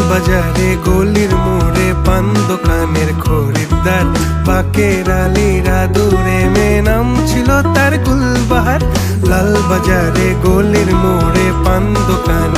বাজারে গলির মোড়ে পান দোকানের খরিদ্দার, বাকের আলীরা দূরে মেয়ে নাম ছিল তার গুলবাহার। লাল বাজারে গলির মোড়ে পান দোকানের